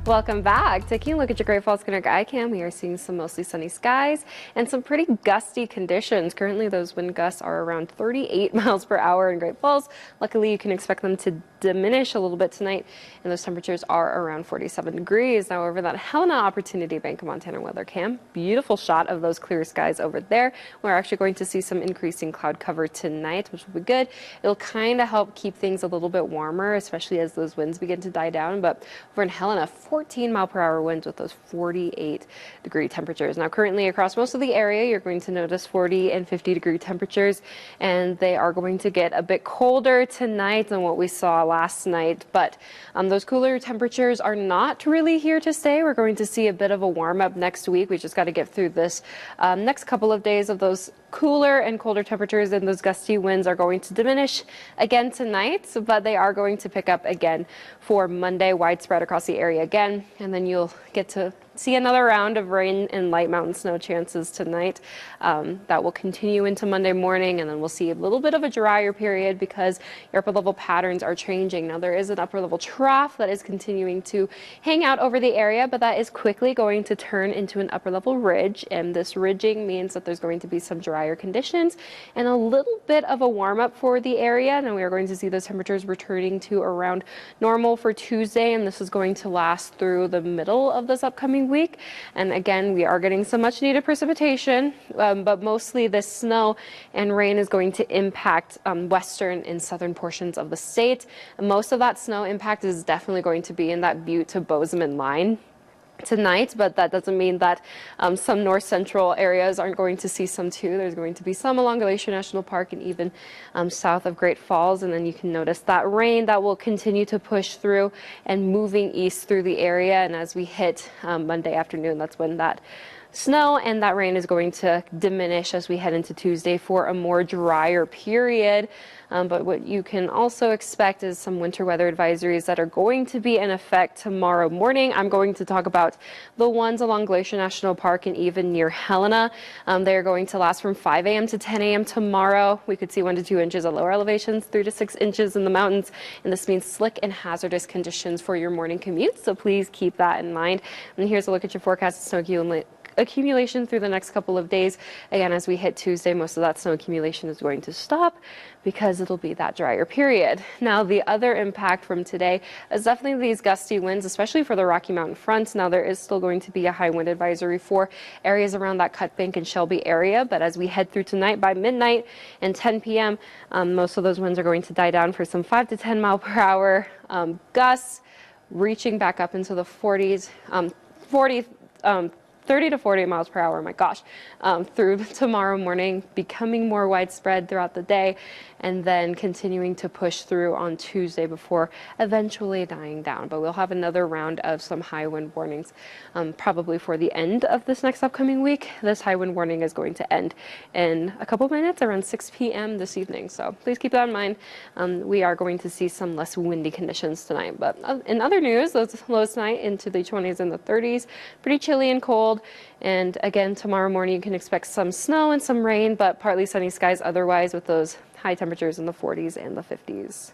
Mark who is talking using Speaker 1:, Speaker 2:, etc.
Speaker 1: Welcome back. Taking a look at your Great Falls Connect iCam, we are seeing some mostly sunny skies and some pretty gusty conditions. Currently, those wind gusts are around 38 miles per hour in Great Falls. Luckily, you can expect them to diminish a little bit tonight, and those temperatures are around 47 degrees. Now, over that Helena Opportunity Bank of Montana weather cam, beautiful shot of those clear skies over there. We're actually going to see some increasing cloud cover tonight, which will be good. It'll kind of help keep things a little bit warmer, especially as those winds begin to die down. But over in Helena, 14-mile-per-hour winds with those 48-degree temperatures. Now, currently across most of the area, you're going to notice 40 and 50-degree temperatures, and they are going to get a bit colder tonight than what we saw last night. But those cooler temperatures are not really here to stay. We're going to see a bit of a warm-up next week. We just got to get through this next couple of days of those cooler and colder temperatures, and those gusty winds are going to diminish again tonight, but they are going to pick up again for Monday, widespread across the area again, and then you'll get to see another round of rain and light mountain snow chances tonight. That will continue into Monday morning, and then we'll see a little bit of a drier period because your upper level patterns are changing. Now, there is an upper level trough that is continuing to hang out over the area, but that is quickly going to turn into an upper level ridge, and this ridging means that there's going to be some drier conditions and a little bit of a warm up for the area. Now, we are going to see those temperatures returning to around normal for Tuesday, and this is going to last through the middle of this upcoming week. And again, we are getting some much needed precipitation, but mostly this snow and rain is going to impact western and southern portions of the state. And most of that snow impact is definitely going to be in that Butte to Bozeman line tonight, but that doesn't mean that some north central areas aren't going to see some too. There's going to be some along Glacier National Park and even south of Great Falls, and then you can notice that rain that will continue to push through and moving east through the area. And as we hit Monday afternoon, that's when that snow and that rain is going to diminish as we head into Tuesday for a more drier period. But what you can also expect is some winter weather advisories that are going to be in effect tomorrow morning. I'm going to talk about the ones along Glacier National Park and even near Helena. They're going to last from 5 a.m. to 10 a.m. tomorrow. We could see 1 to 2 inches at lower elevations, 3 to 6 inches in the mountains, and this means slick and hazardous conditions for your morning commute. So please keep that in mind. And here's a look at your forecast snow accumulation through the next couple of days. Again, as we hit Tuesday, most of that snow accumulation is going to stop because it'll be that drier period. Now, the other impact from today is definitely these gusty winds, especially for the Rocky Mountain front. Now, there is still going to be a high wind advisory for areas around that Cut Bank and Shelby area, but as we head through tonight by midnight and 10 p.m., most of those winds are going to die down for some 5 to 10 mile per hour gusts, reaching back up into the 40s, 30 to 40 miles per hour, my gosh, through tomorrow morning, becoming more widespread throughout the day, and then continuing to push through on Tuesday before eventually dying down. But we'll have another round of some high wind warnings probably for the end of this next upcoming week. This high wind warning is going to end in a couple minutes, around 6 p.m. this evening. So please keep that in mind. We are going to see some less windy conditions tonight. But in other news, those lows tonight into the 20s and the 30s, pretty chilly and cold. And again, tomorrow morning you can expect some snow and some rain, but partly sunny skies otherwise with those high temperatures in the 40s and the 50s.